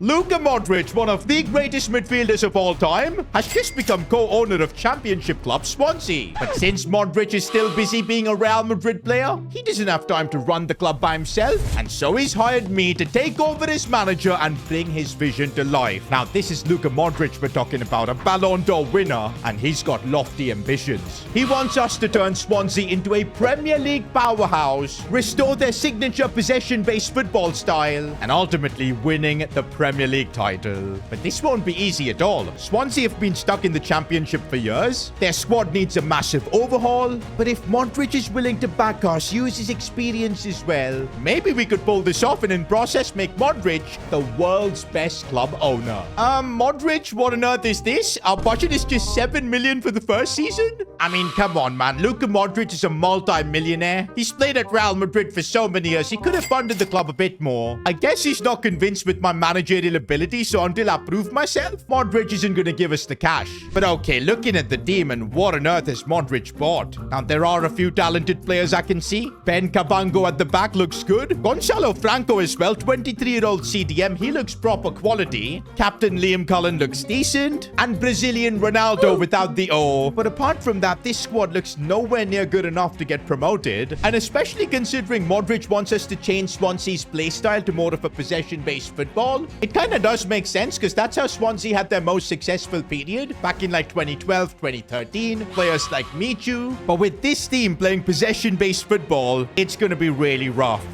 Luka Modric, one of the greatest midfielders of all time, has just become co-owner of championship club Swansea. But since Modric is still busy being a Real Madrid player, he doesn't have time to run the club by himself, and so he's hired me to take over as manager and bring his vision to life. Now, this is Luka Modric we're talking about, a Ballon d'Or winner, and he's got lofty ambitions. He wants us to turn Swansea into a Premier League powerhouse, restore their signature possession-based football style, and ultimately winning the Premier League title. But this won't be easy at all. Swansea have been stuck in the championship for years. Their squad needs a massive overhaul. But if Modric is willing to back us, use his experience as well, maybe we could pull this off and in process make Modric the world's best club owner. Modric, what on earth is this? Our budget is just 7 million for the first season? I mean, come on, man. Luka Modric is a multi-millionaire. He's played at Real Madrid for so many years, he could have funded the club a bit more. I guess he's not convinced with my managerial ability, so until I prove myself, Modric isn't going to give us the cash. But okay, looking at the team, and what on earth has Modric bought? Now, there are a few talented players I can see. Ben Cabango at the back looks good. Gonzalo Franco as well, 23-year-old CDM. He looks proper quality. Captain Liam Cullen looks decent. And Brazilian Ronaldo without the O. But apart from that, this squad looks nowhere near good enough to get promoted. And especially considering Modric wants us to change Swansea's playstyle to more of a possession-based football, it kind of does make sense because that's how Swansea had their most successful period back in like 2012, 2013. Players like Michu. But with this team playing possession-based football, it's going to be really rough.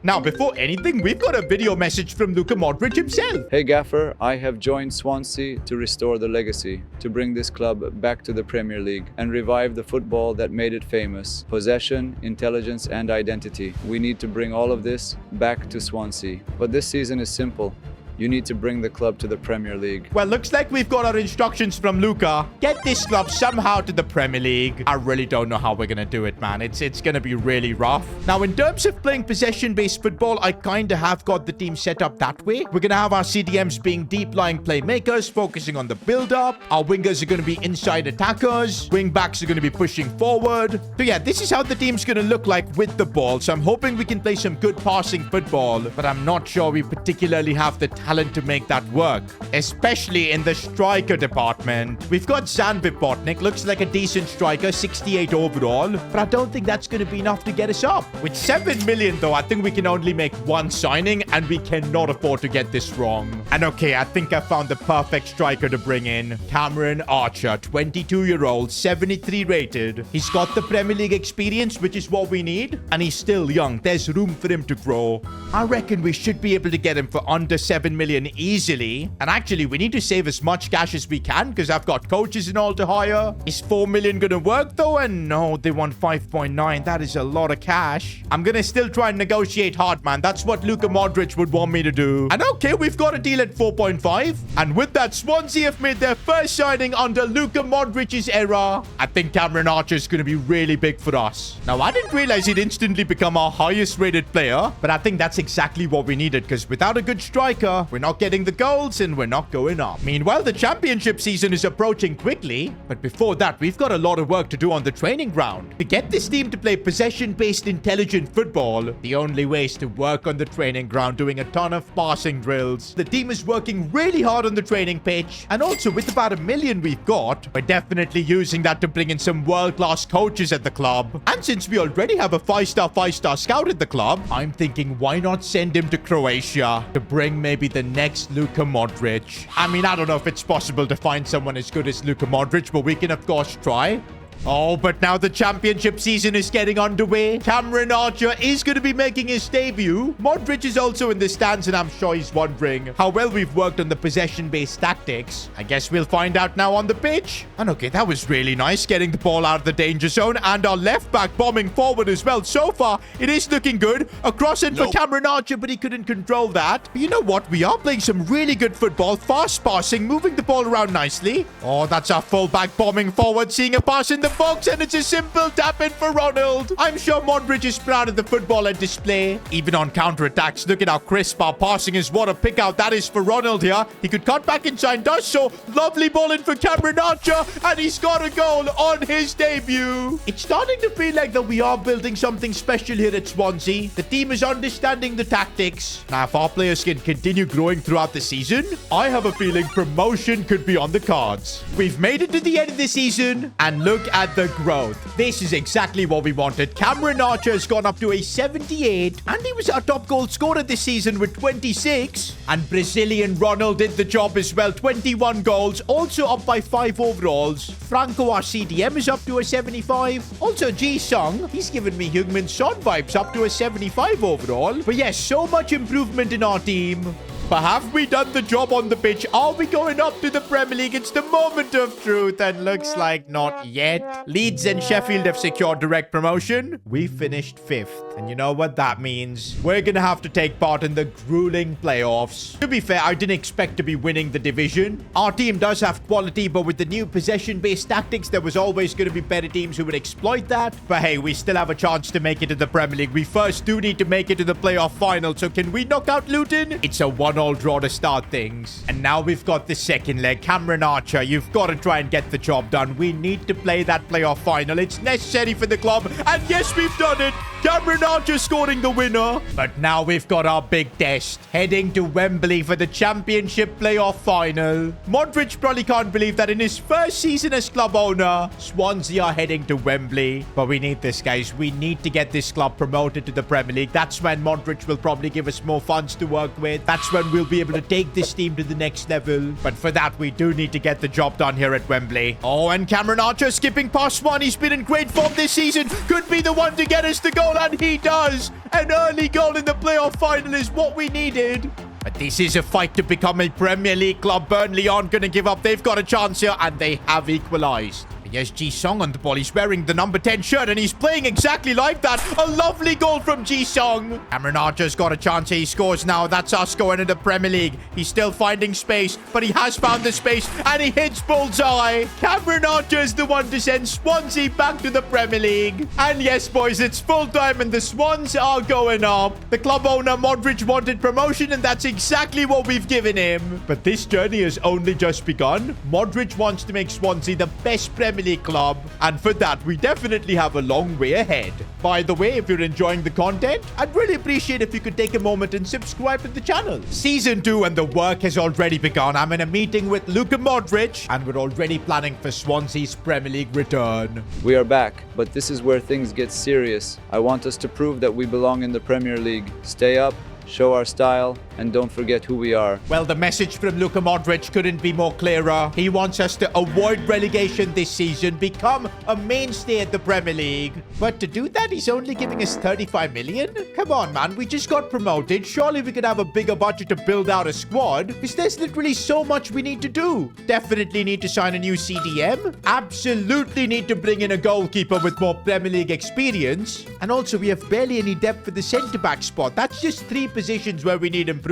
Now, before anything, we've got a video message from Luka Modric himself. Hey Gaffer, I have joined Swansea to restore the legacy, to bring this club back to the Premier League and revive the football that made it famous. Possession, intelligence and identity. We need to bring all of this back to Swansea. But this season is simple. You need to bring the club to the Premier League. Well, looks like we've got our instructions from Luka. Get this club somehow to the Premier League. I really don't know how we're going to do it, man. It's going to be really rough. Now, in terms of playing possession-based football, I kind of have got the team set up that way. We're going to have our CDMs being deep-lying playmakers, focusing on the build-up. Our wingers are going to be inside attackers. Wing-backs are going to be pushing forward. So yeah, this is how the team's going to look like with the ball. So I'm hoping we can play some good passing football, but I'm not sure we particularly have the talent to make that work, especially in the striker department. We've got Zan Vipotnik, looks like a decent striker, 68 overall, but I don't think that's going to be enough to get us up. With 7 million though, I think we can only make one signing and we cannot afford to get this wrong. And okay, I think I found the perfect striker to bring in. Cameron Archer, 22-year-old, 73 rated. He's got the Premier League experience, which is what we need, and he's still young. There's room for him to grow. I reckon we should be able to get him for under 7 million easily. And actually, we need to save as much cash as we can because I've got coaches and all to hire. Is 4 million gonna work though? And no, they want 5.9. That is a lot of cash. I'm gonna still try and negotiate hard, man. That's what Luka Modric would want me to do. And okay, we've got a deal at 4.5. And with that, Swansea have made their first signing under Luka Modric's era. I think Cameron Archer is gonna be really big for us. Now, I didn't realize he'd instantly become our highest rated player, but I think that's exactly what we needed because without a good striker, we're not getting the goals and we're not going up. Meanwhile, the championship season is approaching quickly, but before that, we've got a lot of work to do on the training ground. To get this team to play possession-based intelligent football, the only way is to work on the training ground, doing a ton of passing drills. The team is working really hard on the training pitch, and also with about 1 million we've got, we're definitely using that to bring in some world-class coaches at the club. And since we already have a 5-star scout at the club, I'm thinking why not send him to Croatia to bring maybe the next Luka Modric. I mean, I don't know if it's possible to find someone as good as Luka Modric, but we can of course try. Oh, but now the championship season is getting underway. Cameron Archer is going to be making his debut. Modric is also in the stands, and I'm sure he's wondering how well we've worked on the possession-based tactics. I guess we'll find out now on the pitch. And okay, that was really nice, getting the ball out of the danger zone, and our left back bombing forward as well. So far, it is looking good. A cross in for Cameron Archer, but he couldn't control that. But you know what? We are playing some really good football, fast passing, moving the ball around nicely. Oh, that's our fullback bombing forward, seeing a pass in the the box, and it's a simple tap in for Ronald. I'm sure Modric is proud of the football at display. Even on counter-attacks, look at how crisp our passing is. What a pick out that is for Ronald here. He could cut back inside, does so. Lovely ball in for Cameron Archer, and he's got a goal on his debut. It's starting to feel like that we are building something special here at Swansea. The team is understanding the tactics. Now, if our players can continue growing throughout the season, I have a feeling promotion could be on the cards. We've made it to the end of the season, and look at the growth. This is exactly what we wanted. Cameron Archer has gone up to a 78, and he was our top goal scorer this season with 26. And Brazilian Ronald did the job as well. 21 goals, also up by 5 overalls. Franco, our CDM, is up to a 75. Also, Ji-sung, he's given me Heung-min Son vibes, up to a 75 overall. But yes, so much improvement in our team. But have we done the job on the pitch? Are we going up to the Premier League? It's the moment of truth, and looks like not yet. Leeds and Sheffield have secured direct promotion. We finished 5th. And you know what that means? We're going to have to take part in the grueling playoffs. To be fair, I didn't expect to be winning the division. Our team does have quality, but with the new possession-based tactics, there was always going to be better teams who would exploit that. But hey, we still have a chance to make it to the Premier League. We first do need to make it to the playoff final. So can we knock out Luton? It's a 1-all draw to start things. And now we've got the second leg. Cameron Archer, you've got to try and get the job done. We need to play that playoff final. It's necessary for the club. And yes, we've done it. Cameron Archer scoring the winner. But now we've got our big test. Heading to Wembley for the championship playoff final. Modric probably can't believe that in his first season as club owner, Swansea are heading to Wembley. But we need this, guys. We need to get this club promoted to the Premier League. That's when Modric will probably give us more funds to work with. That's when we'll be able to take this team to the next level. But for that, we do need to get the job done here at Wembley. Oh, and Cameron Archer skipping past one. He's been in great form this season. Could be the one to get us the goal, and he does. An early goal in the playoff final is what we needed. But this is a fight to become a Premier League club. Burnley aren't going to give up. They've got a chance here, and they have equalized. Here's Ji-sung on the ball. He's wearing the number 10 shirt, and he's playing exactly like that. A lovely goal from Ji-sung. Cameron Archer's got a chance. He scores now. That's us going into the Premier League. He's still finding space, but he has found the space, and he hits bullseye. Cameron Archer's the one to send Swansea back to the Premier League. And yes, boys, it's full time, and the Swans are going up. The club owner, Modric, wanted promotion, and that's exactly what we've given him. But this journey has only just begun. Modric wants to make Swansea the best Premier League club, and for that we definitely have a long way ahead. By the way, if you're enjoying the content, I'd really appreciate if you could take a moment and subscribe to the channel. Season 2 and the work has already begun. I'm in a meeting with Luka Modric, and we're already planning for Swansea's Premier League return. We are back, but this is where things get serious. I want us to prove that we belong in the Premier League. Stay up, show our style, and don't forget who we are. Well, the message from Luka Modric couldn't be more clearer. He wants us to avoid relegation this season, become a mainstay at the Premier League. But to do that, he's only giving us 35 million? Come on, man. We just got promoted. Surely we could have a bigger budget to build out a squad, because there's literally so much we need to do. Definitely need to sign a new CDM. Absolutely need to bring in a goalkeeper with more Premier League experience. And also, we have barely any depth for the centre-back spot. That's just 3 positions where we need improvements.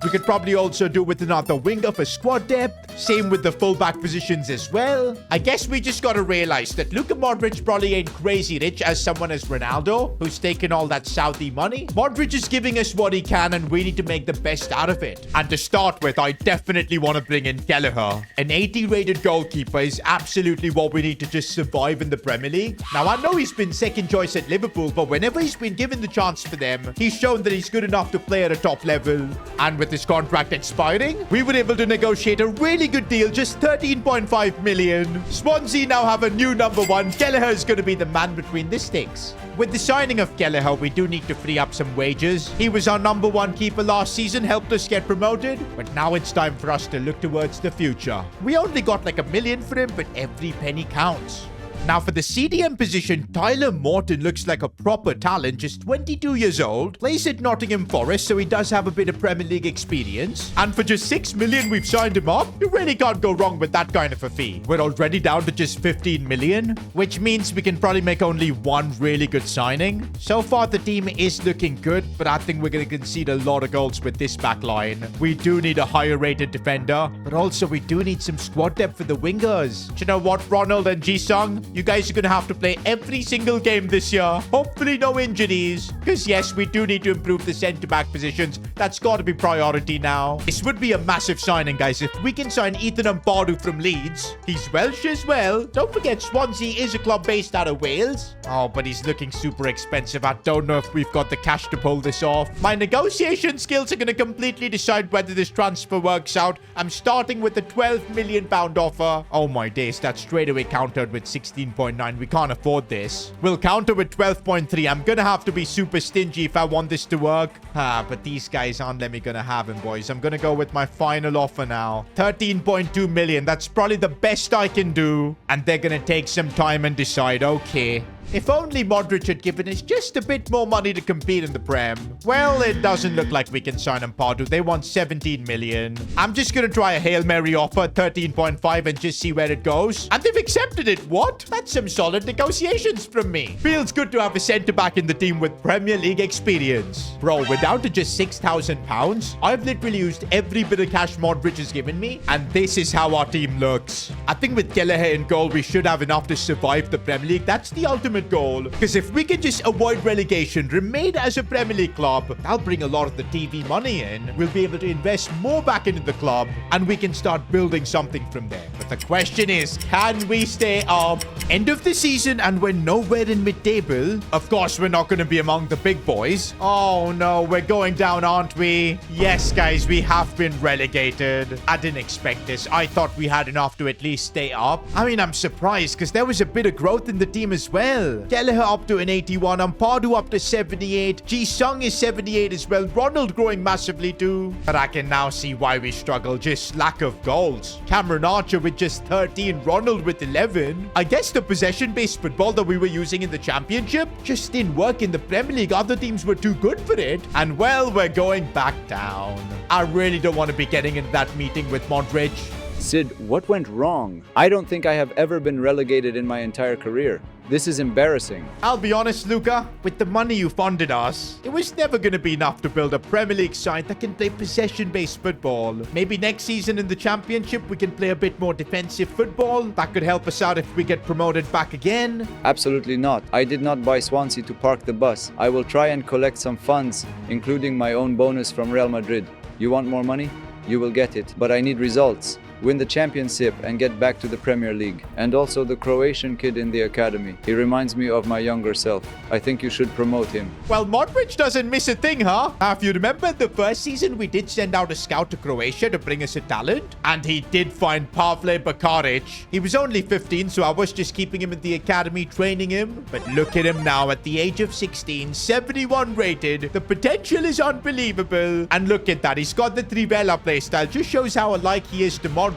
We could probably also do with another winger for squad depth. Same with the fullback positions as well. I guess we just gotta realize that Luka Modric probably ain't crazy rich as someone as Ronaldo, who's taken all that Saudi money. Modric is giving us what he can, and we need to make the best out of it. And to start with, I definitely want to bring in Kelleher. An 80 rated goalkeeper is absolutely what we need to just survive in the Premier League. Now, I know he's been second choice at Liverpool, but whenever he's been given the chance for them, he's shown that he's good enough to play at a top level. And with his contract expiring, we were able to negotiate a really good deal, just 13.5 million. Swansea now have a new number 1. Kelleher is going to be the man between the sticks. With the signing of Kelleher, we do need to free up some wages. He was our number 1 keeper last season, helped us get promoted, but now it's time for us to look towards the future. We only got like $1 million for him, but every penny counts. Now, for the CDM position, Tyler Morton looks like a proper talent, just 22 years old, plays at Nottingham Forest, so he does have a bit of Premier League experience. And for just 6 million, we've signed him up. You really can't go wrong with that kind of a fee. We're already down to just 15 million, which means we can probably make only one really good signing. So far, the team is looking good, but I think we're going to concede a lot of goals with this back line. We do need a higher rated defender, but also we do need some squad depth for the wingers. Do you know what, Ronald and Ji-sung? You guys are going to have to play every single game this year. Hopefully no injuries. Because yes, we do need to improve the centre-back positions. That's got to be priority now. This would be a massive signing, guys. If we can sign Ethan Ampadu from Leeds. He's Welsh as well. Don't forget, Swansea is a club based out of Wales. Oh, but he's looking super expensive. I don't know if we've got the cash to pull this off. My negotiation skills are going to completely decide whether this transfer works out. I'm starting with the £12 million offer. Oh my days, that's straight away countered with 16.9. We can't afford this. We'll counter with 12.3. I'm going to have to be super stingy if I want this to work. But these guys aren't letting me gonna have him, boys. I'm gonna go with my final offer now. 13.2 million. That's probably the best I can do. And they're gonna take some time and decide, okay. If only Modric had given us just a bit more money to compete in the Prem. Well, it doesn't look like we can sign Ampadu. They want 17 million. I'm just going to try a Hail Mary offer, 13.5, and just see where it goes. And they've accepted it. What? That's some solid negotiations from me. Feels good to have a centre-back in the team with Premier League experience. Bro, we're down to just £6,000. I've literally used every bit of cash Modric has given me, and this is how our team looks. I think with Kelleher in goal, we should have enough to survive the Premier League. That's the ultimate goal, because if we can just avoid relegation, remain as a Premier League club, that'll bring a lot of the TV money in. We'll be able to invest more back into the club, and we can start building something from there. But the question is, can we stay up? End of the season, and we're nowhere in mid-table. Of course, we're not going to be among the big boys. Oh no, we're going down, aren't we? Yes, guys, we have been relegated. I didn't expect this. I thought we had enough to at least stay up. I mean, I'm surprised, because there was a bit of growth in the team as well. Kelleher up to an 81, Ampadu up to 78, Ji-sung is 78 as well, Ronald growing massively too. But I can now see why we struggle, just lack of goals. Cameron Archer with just 13, Ronald with 11. I guess the possession-based football that we were using in the Championship just didn't work in the Premier League. Other teams were too good for it. And well, we're going back down. I really don't want to be getting into that meeting with Modric. Sid, what went wrong? I don't think I have ever been relegated in my entire career. This is embarrassing. I'll be honest, Luca, with the money you funded us, it was never going to be enough to build a Premier League side that can play possession-based football. Maybe next season in the Championship, we can play a bit more defensive football. That could help us out if we get promoted back again. Absolutely not. I did not buy Swansea to park the bus. I will try and collect some funds, including my own bonus from Real Madrid. You want more money? You will get it, but I need results. Win the championship and get back to the Premier League. And also the Croatian kid in the academy. He reminds me of my younger self. I think you should promote him. Well, Modric doesn't miss a thing, huh? If you remember the first season, we did send out a scout to Croatia to bring us a talent. And he did find Pavle Bakaric. He was only 15, so I was just keeping him in the academy, training him. But look at him now at the age of 16, 71 rated. The potential is unbelievable. And look at that. He's got the Trivela playstyle. Just shows how alike he is to Modric.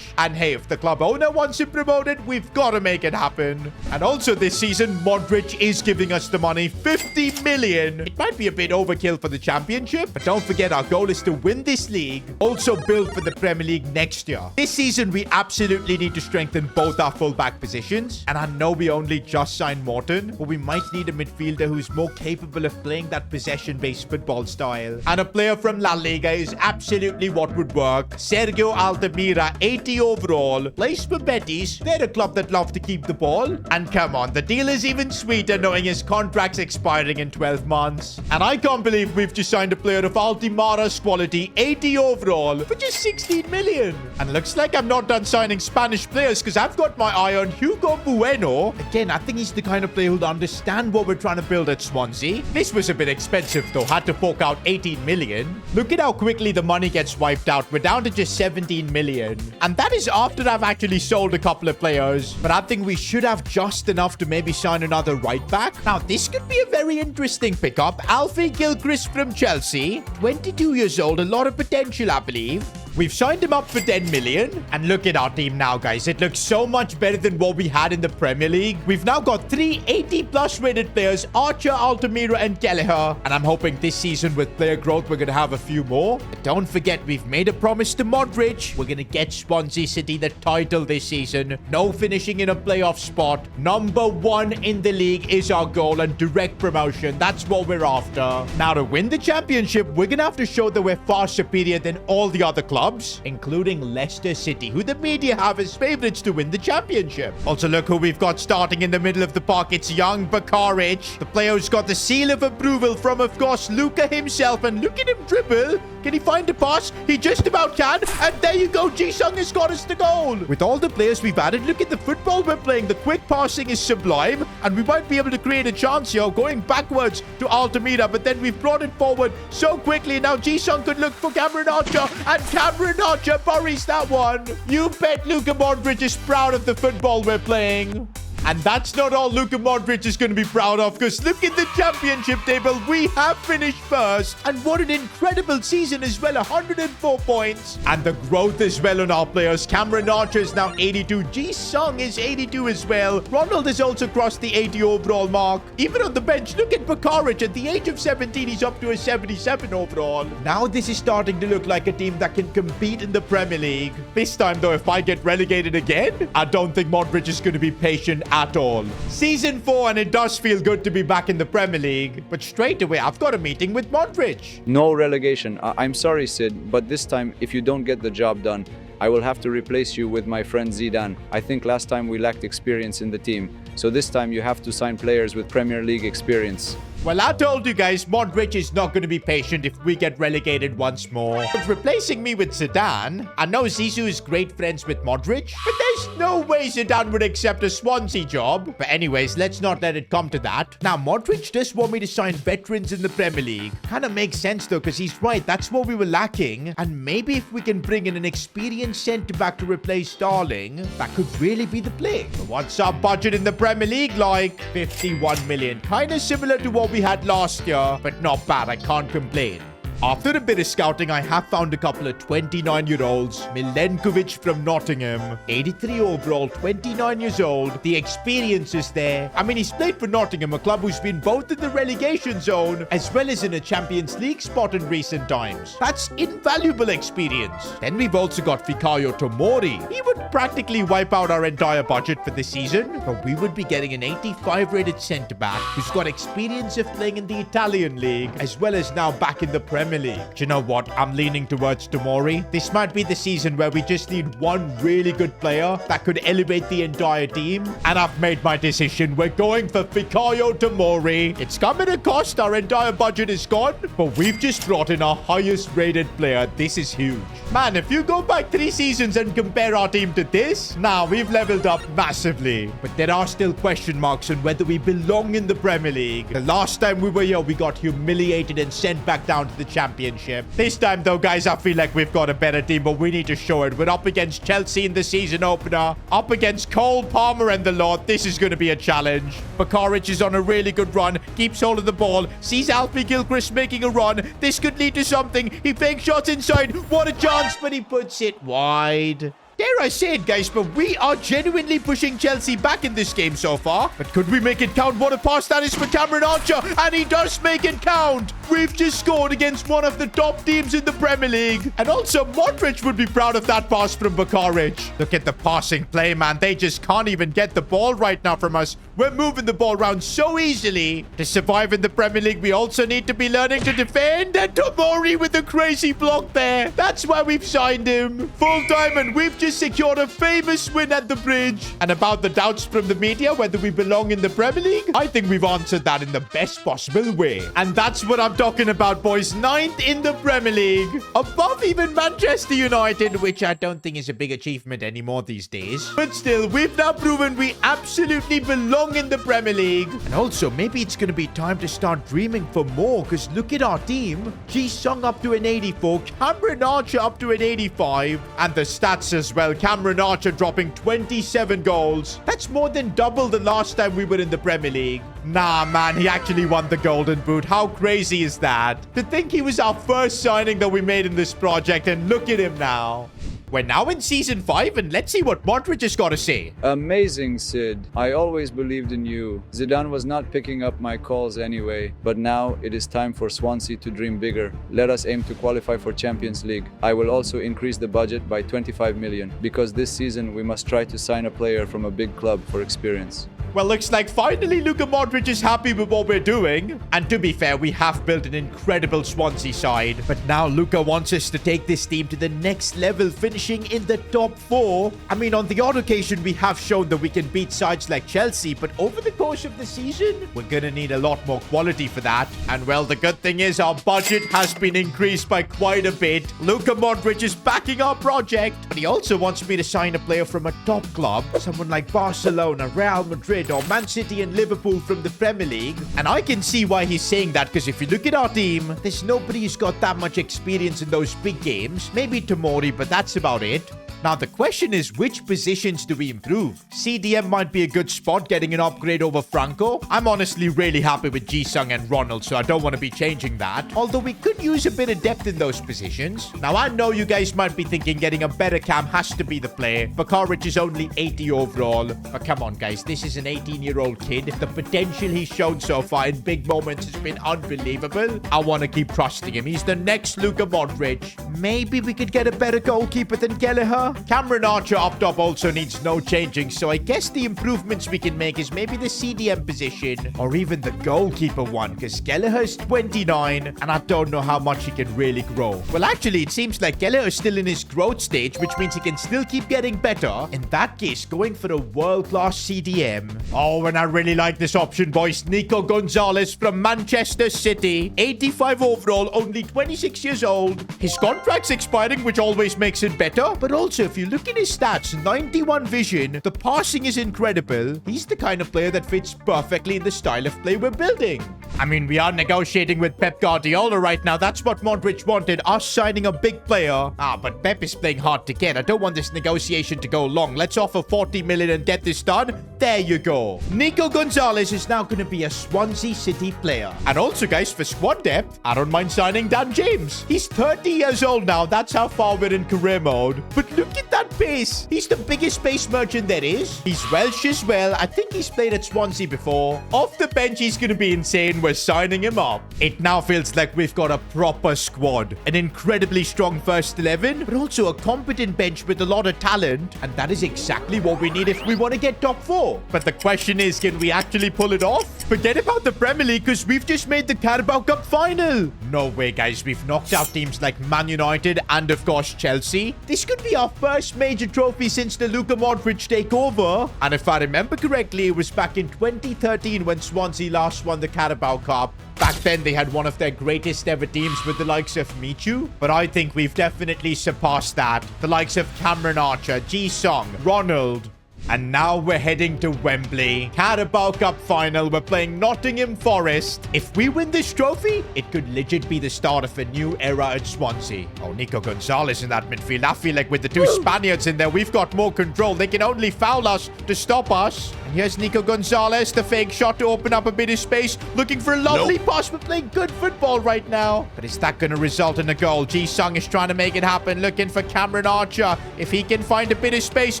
And hey, if the club owner wants him promoted, we've got to make it happen. And also this season, Modric is giving us the money, 50 million. It might be a bit overkill for the Championship, but don't forget our goal is to win this league, also build for the Premier League next year. This season, we absolutely need to strengthen both our fullback positions. And I know we only just signed Morton, but we might need a midfielder who's more capable of playing that possession-based football style. And a player from La Liga is absolutely what would work. Sergio Altamira, 80 overall, plays for Betis. They're a club that love to keep the ball. And come on, the deal is even sweeter knowing his contract's expiring in 12 months. And I can't believe we've just signed a player of Altimara's quality, 80 overall, for just 16 million. And looks like I'm not done signing Spanish players because I've got my eye on Hugo Bueno. Again, I think he's the kind of player who'll understand what we're trying to build at Swansea. This was a bit expensive though, had to fork out 18 million. Look at how quickly the money gets wiped out. We're down to just 17 million. And that is after I've actually sold a couple of players. But I think we should have just enough to maybe sign another right back. Now, this could be a very interesting pickup. Alfie Gilchrist from Chelsea. 22 years old. A lot of potential, I believe. We've signed him up for 10 million. And look at our team now, guys. It looks so much better than what we had in the Premier League. We've now got 3 80+ rated players. Archer, Altamira, and Kelleher. And I'm hoping this season with player growth, we're going to have a few more. But don't forget, we've made a promise to Modric. We're going to get Swansea City the title this season. No finishing in a playoff spot. Number 1 in the league is our goal, and direct promotion. That's what we're after. Now, to win the championship, we're going to have to show that we're far superior than all the other clubs. clubs, including Leicester City, who the media have as favourites to win the championship. Also, look who we've got starting in the middle of the park. It's young Bakaric, the player who's got the seal of approval from, of course, Luka himself. And look at him dribble. Can he find a pass? He just about can. And there you go. Ji-sung has got us the goal. With all the players we've added, look at the football we're playing. The quick passing is sublime. And we might be able to create a chance here going backwards to Altamira. But then we've brought it forward so quickly. Now Ji-sung could look for Cameron Archer. And Cameron Archer buries that one. You bet Luka Modric is proud of the football we're playing. And that's not all Luka Modric is going to be proud of, because look at the championship table. We have finished first. And what an incredible season as well. 104 points. And the growth as well on our players. Cameron Archer is now 82. Ji-sung is 82 as well. Ronald has also crossed the 80 overall mark. Even on the bench, look at Bakaric. At the age of 17, he's up to a 77 overall. Now this is starting to look like a team that can compete in the Premier League. This time, though, if I get relegated again, I don't think Modric is going to be patient at all. Season 4, and it does feel good to be back in the Premier League. But straight away, I've got a meeting with Modric. No relegation. I'm sorry, Sid, but this time, if you don't get the job done, I will have to replace you with my friend Zidane. I think last time we lacked experience in the team, so this time you have to sign players with Premier League experience. Well, I told you guys, Modric is not going to be patient if we get relegated once more. But replacing me with Zidane, I know Zizou is great friends with Modric, but there's no way Zidane would accept a Swansea job. But anyways, let's not let it come to that. Now, Modric does want me to sign veterans in the Premier League. Kind of makes sense though, because he's right. That's what we were lacking. And maybe if we can bring in an experienced centre-back to replace Sterling, that could really be the play. But what's our budget in the Premier League like? 51 million. Kind of similar to what we had last year, but not bad. I can't complain. After a bit of scouting, I have found a couple of 29-year-olds. Milenkovic from Nottingham, 83 overall, 29 years old. The experience is there. I mean, he's played for Nottingham, a club who's been both in the relegation zone as well as in a Champions League spot in recent times. That's invaluable experience. Then we've also got Fikayo Tomori. He would practically wipe out our entire budget for this season, but we would be getting an 85-rated centre-back who's got experience of playing in the Italian league as well as now back in the Premier League. Do you know what? I'm leaning towards Tomori. This might be the season where we just need one really good player that could elevate the entire team. And I've made my decision. We're going for Fikayo Tomori. It's come at a cost. Our entire budget is gone. But we've just brought in our highest rated player. This is huge. Man, if you go back 3 seasons and compare our team to this, now we've leveled up massively. But there are still question marks on whether we belong in the Premier League. The last time we were here, we got humiliated and sent back down to the championship. This time though, guys, I feel like we've got a better team, but we need to show it. We're up against Chelsea in the season opener, up against Cole Palmer and the lot. This is going to be a challenge. Bakaric is on a really good run, keeps hold of the ball, sees Alfie Gilchrist making a run. This could lead to something. He fakes shots inside. What a chance, but he puts it wide. Dare I say it, guys, but we are genuinely pushing Chelsea back in this game so far. But could we make it count? What a pass that is for Cameron Archer. And he does make it count. We've just scored against one of the top teams in the Premier League. And also, Modric would be proud of that pass from Bakaric. Look at the passing play, man. They just can't even get the ball right now from us. We're moving the ball around so easily. To survive in the Premier League, we also need to be learning to defend. And Tomori with a crazy block there. That's why we've signed him. Full time, and we've just secured a famous win at the bridge. And about the doubts from the media whether we belong in the Premier League, I think we've answered that in the best possible way. And that's what I'm talking about, boys. 9th in the Premier League, above even Manchester United, which I don't think is a big achievement anymore these days. But still, we've now proven we absolutely belong in the Premier League. And also, maybe it's going to be time to start dreaming for more, because look at our team. Ji-sung up to an 84, Cameron Archer up to an 85, and the stats as well. Cameron Archer dropping 27 goals. That's more than double the last time we were in the Premier League. Nah, man, he actually won the Golden Boot. How crazy is that? To think he was our first signing that we made in this project, and look at him now. We're now in Season 5, and let's see what Modric has got to say. Amazing, Sid. I always believed in you. Zidane was not picking up my calls anyway, but now it is time for Swansea to dream bigger. Let us aim to qualify for Champions League. I will also increase the budget by 25 million, because this season we must try to sign a player from a big club for experience. Well, looks like finally Luka Modric is happy with what we're doing. And to be fair, we have built an incredible Swansea side. But now Luka wants us to take this team to the next level, finishing in the top 4. I mean, on the odd occasion, we have shown that we can beat sides like Chelsea. But over the course of the season, we're going to need a lot more quality for that. And well, the good thing is our budget has been increased by quite a bit. Luka Modric is backing our project. But he also wants me to sign a player from a top club. Someone like Barcelona, Real Madrid, or Man City and Liverpool from the Premier League. And I can see why he's saying that, because if you look at our team, there's nobody who's got that much experience in those big games. Maybe Tomori, but that's about it. Now, the question is, which positions do we improve? CDM might be a good spot, getting an upgrade over Franco. I'm honestly really happy with Ji-sung and Ronald, so I don't want to be changing that. Although we could use a bit of depth in those positions. Now, I know you guys might be thinking getting a better cam has to be the play. Bakaric is only 80 overall. But come on, guys, this is an 18-year-old kid. The potential he's shown so far in big moments has been unbelievable. I want to keep trusting him. He's the next Luka Modric. Maybe we could get a better goalkeeper than Kelleher. Cameron Archer up top also needs no changing, so I guess the improvements we can make is maybe the CDM position or even the goalkeeper one, because Kelleher's 29 and I don't know how much he can really grow. Well, actually, it seems like Kelleher is still in his growth stage, which means he can still keep getting better. In that case, going for a world-class CDM. Oh, and I really like this option, boys. Nico Gonzalez from Manchester City. 85 overall, only 26 years old. His contract's expiring, which always makes it better, but also if you look at his stats, 91 vision, the passing is incredible. He's the kind of player that fits perfectly in the style of play we're building. I mean, we are negotiating with Pep Guardiola right now. That's what Modric wanted, us signing a big player. But Pep is playing hard to get. I don't want this negotiation to go long. Let's offer 40 million and get this done. There you go. Nico Gonzalez is now going to be a Swansea City player. And also, guys, for squad depth, I don't mind signing Dan James. He's 30 years old now. That's how far we're in career mode. But look at that pace. He's the biggest pace merchant there is. He's Welsh as well. I think he's played at Swansea before. Off the bench, he's going to be insane. We're signing him up. It now feels like we've got a proper squad. An incredibly strong first 11, but also a competent bench with a lot of talent. And that is exactly what we need if we want to get top 4. But the question is, can we actually pull it off? Forget about the Premier League, because we've just made the Carabao Cup final. No way, guys. We've knocked out teams like Man United and, of course, Chelsea. This could be our first major trophy since the Luka Modric takeover. And if I remember correctly, it was back in 2013 when Swansea last won the Carabao Cup. Back then, they had one of their greatest ever teams with the likes of Michu. But I think we've definitely surpassed that. The likes of Cameron Archer, Ji-sung, Ronald. And now we're heading to Wembley. Carabao Cup final. We're playing Nottingham Forest. If we win this trophy, it could legit be the start of a new era at Swansea. Oh, Nico Gonzalez in that midfield. I feel like with the two Spaniards in there, we've got more control. They can only foul us to stop us. And here's Nico Gonzalez, the fake shot to open up a bit of space. Looking for a lovely pass. We're playing good football right now. But is that going to result in a goal? Ji-sung is trying to make it happen. Looking for Cameron Archer. If he can find a bit of space,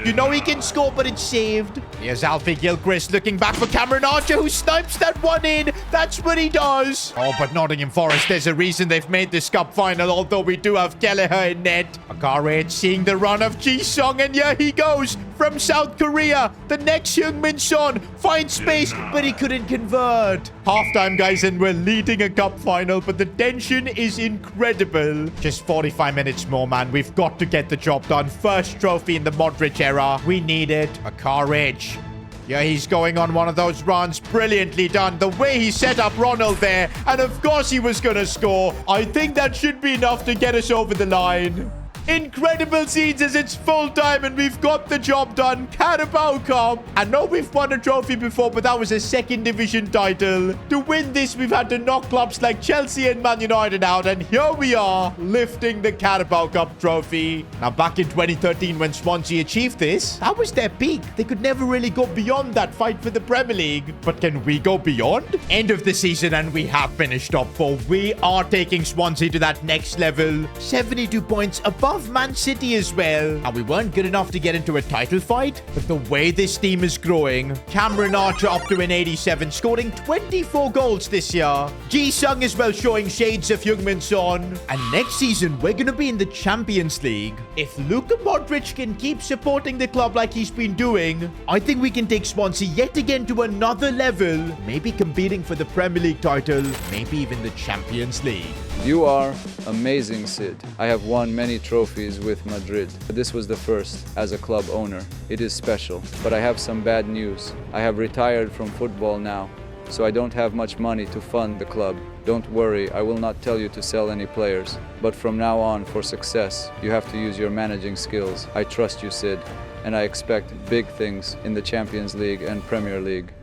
you know he can score, but it's saved. Here's Alfie Gilchrist looking back for Cameron Archer, who snipes that one in. That's what he does. Oh, but Nottingham Forest, there's a reason they've made this cup final, although we do have Kelleher in net. Bakaric seeing the run of Ji-sung, and here he goes from South Korea. The next Heung-min Son finds space, but he couldn't convert. Halftime, guys, and we're leading a cup final, but the tension is incredible. Just 45 minutes more, man. We've got to get the job done. First trophy in the Modric era. We need it. Bakaric. Yeah, he's going on one of those runs. Brilliantly done. The way he set up Ronald there. And of course he was going to score. I think that should be enough to get us over the line. Incredible scenes as it's full time and we've got the job done. Carabao Cup. I know we've won a trophy before, but that was a second division title. To win this, we've had to knock clubs like Chelsea and Man United out, and here we are lifting the Carabao Cup trophy. Now, back in 2013 when Swansea achieved this, that was their peak. They could never really go beyond that fight for the Premier League. But can we go beyond? End of the season and we have finished top 4. We are taking Swansea to that next level. 72 points above above Man City as well. And we weren't good enough to get into a title fight, but the way this team is growing, Cameron Archer up to an 87, scoring 24 goals this year. Ji-sung as well showing shades of Heung-min Son. And next season, we're going to be in the Champions League. If Luka Modric can keep supporting the club like he's been doing, I think we can take Swansea yet again to another level. Maybe competing for the Premier League title, maybe even the Champions League. You are amazing, Sid. I have won many trophies with Madrid. This was the first as a club owner. It is special. But I have some bad news. I have retired from football now, so I don't have much money to fund the club. Don't worry, I will not tell you to sell any players. But from now on, for success, you have to use your managing skills. I trust you, Sid, and I expect big things in the Champions League and Premier League.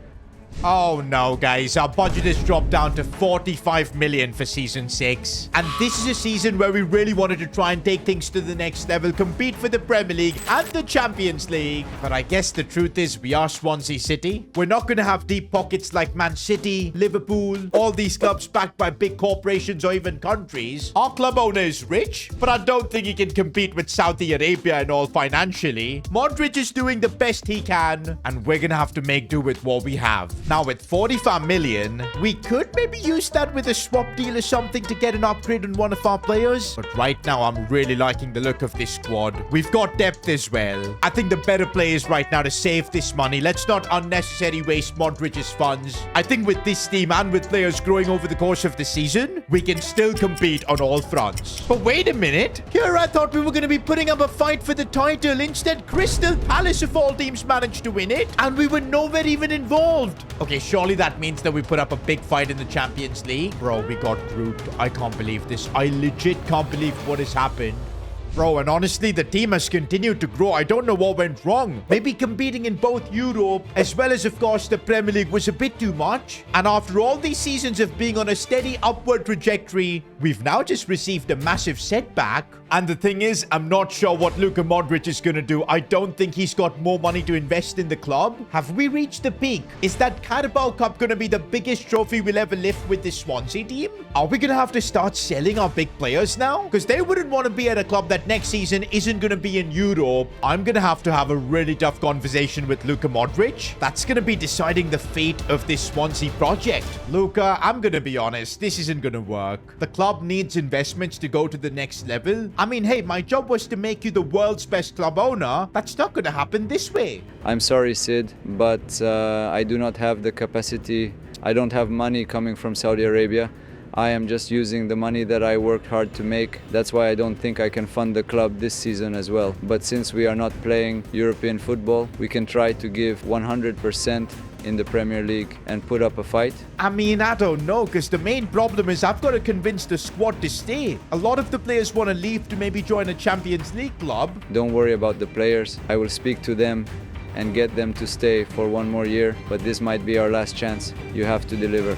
Oh no, guys, our budget has dropped down to 45 million for season 6. And this is a season where we really wanted to try and take things to the next level, compete for the Premier League and the Champions League. But I guess the truth is we are Swansea City. We're not going to have deep pockets like Man City, Liverpool, all these clubs backed by big corporations or even countries. Our club owner is rich, but I don't think he can compete with Saudi Arabia and all financially. Modric is doing the best he can, and we're going to have to make do with what we have. Now, with 45 million, we could maybe use that with a swap deal or something to get an upgrade on one of our players. But right now, I'm really liking the look of this squad. We've got depth as well. I think the better play is right now to save this money. Let's not unnecessarily waste Modric's funds. I think with this team and with players growing over the course of the season, we can still compete on all fronts. But wait a minute. Here I thought we were going to be putting up a fight for the title. Instead, Crystal Palace of all teams managed to win it, and we were nowhere even involved. Okay, surely that means that we put up a big fight in the Champions League. Bro, we got grouped. I can't believe this. I legit can't believe what has happened. Bro, and honestly, the team has continued to grow. I don't know what went wrong. Maybe competing in both Europe as well as, of course, the Premier League was a bit too much. And after all these seasons of being on a steady upward trajectory, we've now just received a massive setback. And the thing is, I'm not sure what Luka Modric is going to do. I don't think he's got more money to invest in the club. Have we reached the peak? Is that Carabao Cup going to be the biggest trophy we'll ever lift with this Swansea team? Are we going to have to start selling our big players now? Because they wouldn't want to be at a club that next season isn't going to be in Europe. I'm going to have a really tough conversation with Luka Modric. That's going to be deciding the fate of this Swansea project. Luka, I'm going to be honest, this isn't going to work. The club needs investments to go to the next level. I mean, hey, my job was to make you the world's best club owner. That's not going to happen this way. I'm sorry, Sid, but I do not have the capacity. I don't have money coming from Saudi Arabia. I am just using the money that I worked hard to make. That's why I don't think I can fund the club this season as well. But since we are not playing European football, we can try to give 100% in the Premier League and put up a fight. I mean, I don't know, because the main problem is I've got to convince the squad to stay. A lot of the players want to leave to maybe join a Champions League club. Don't worry about the players. I will speak to them and get them to stay for one more year. But this might be our last chance. You have to deliver.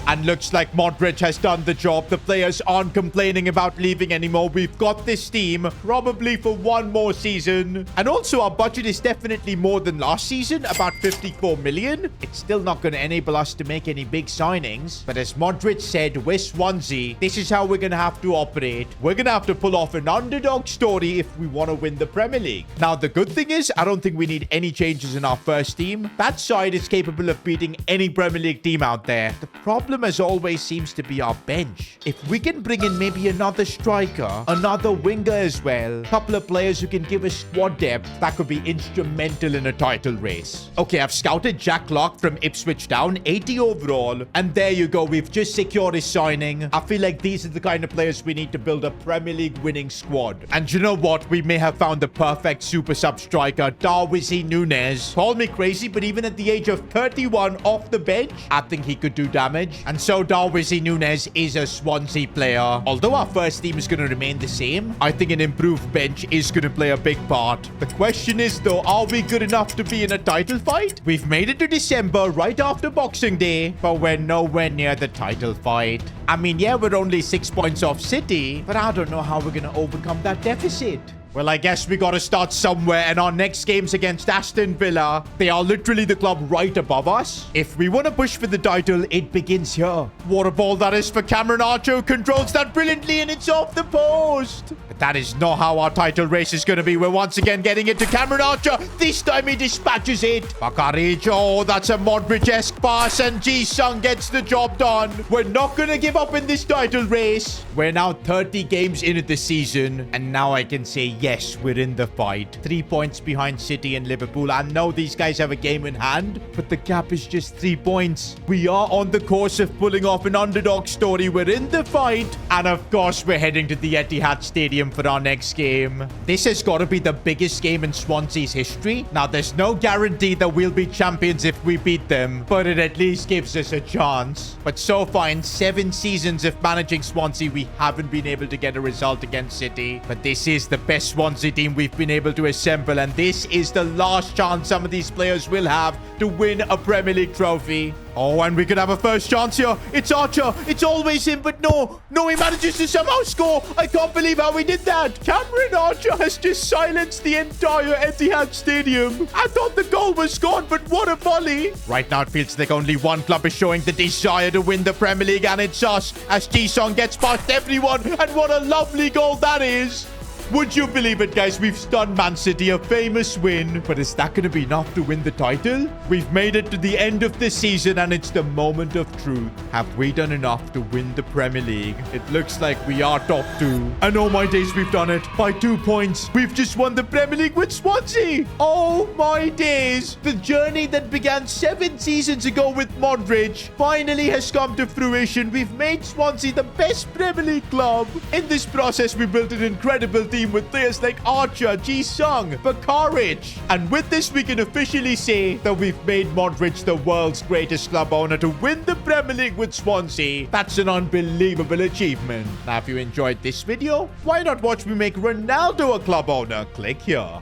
And looks like Modric has done the job. The players aren't complaining about leaving anymore. We've got this team probably for one more season. And also our budget is definitely more than last season, about 54 million. It's still not going to enable us to make any big signings. But as Modric said, we're Swansea. This is how we're going to have to operate. We're going to have to pull off an underdog story if we want to win the Premier League. Now, the good thing is, I don't think we need any changes in our first team. That side is capable of beating any Premier League team out there. The problem as always seems to be our bench. If we can bring in maybe another striker, another winger as well, a couple of players who can give us squad depth, that could be instrumental in a title race. Okay, I've scouted Jack Locke from Ipswich Town, 80 overall, and there you go, we've just secured his signing. I feel like these are the kind of players we need to build a Premier League winning squad. And you know what? We may have found the perfect super sub striker, Darwin Núñez. Call me crazy, but even at the age of 31 off the bench, I think he could do damage. And so Darwin Núñez is a Swansea player. Although our first team is going to remain the same, I think an improved bench is going to play a big part. The question is though, are we good enough to be in a title fight? We've made it to December right after Boxing Day, but we're nowhere near the title fight. I mean, yeah, we're only 6 points off City, but I don't know how we're going to overcome that deficit. Well, I guess we got to start somewhere, and our next game's against Aston Villa. They are literally the club right above us. If we want to push for the title, it begins here. What a ball that is for Cameron Archer, who controls that brilliantly, and it's off the post. But that is not how our title race is going to be. We're once again getting it to Cameron Archer. This time he dispatches it. Bakaric, oh, that's a Modric-esque pass, and Ji-sung gets the job done. We're not going to give up in this title race. We're now 30 games into the season, and now I can say, yes, we're in the fight. 3 points behind City and Liverpool. I know these guys have a game in hand, but the gap is just 3 points. We are on the course of pulling off an underdog story. We're in the fight, and of course, we're heading to the Etihad Stadium for our next game. This has got to be the biggest game in Swansea's history. Now, there's no guarantee that we'll be champions if we beat them, but it at least gives us a chance. But so far, in 7 seasons of managing Swansea, we haven't been able to get a result against City. But this is the best Swansea team we've been able to assemble, and this is the last chance some of these players will have to win a Premier League trophy. Oh, and we could have a first chance here. It's Archer. It's always him, but no, he manages to somehow score. I can't believe how he did that. Cameron Archer has just silenced the entire Etihad Stadium. I thought the goal was gone, but what a volley. Right now, it feels like only one club is showing the desire to win the Premier League, and it's us, as Ji-sung gets past everyone, and what a lovely goal that is. Would you believe it, guys? We've stunned Man City, a famous win. But is that going to be enough to win the title? We've made it to the end of the season, and it's the moment of truth. Have we done enough to win the Premier League? It looks like we are top 2. And oh my days, we've done it. By 2 points. We've just won the Premier League with Swansea. Oh my days. The journey that began 7 seasons ago with Modric finally has come to fruition. We've made Swansea the best Premier League club. In this process, we built an incredible team with players like Archer, Ji-sung, Bakaric. And with this, we can officially say that we've made Modric the world's greatest club owner to win the Premier League with Swansea. That's an unbelievable achievement. Now, if you enjoyed this video, why not watch me make Ronaldo a club owner? Click here.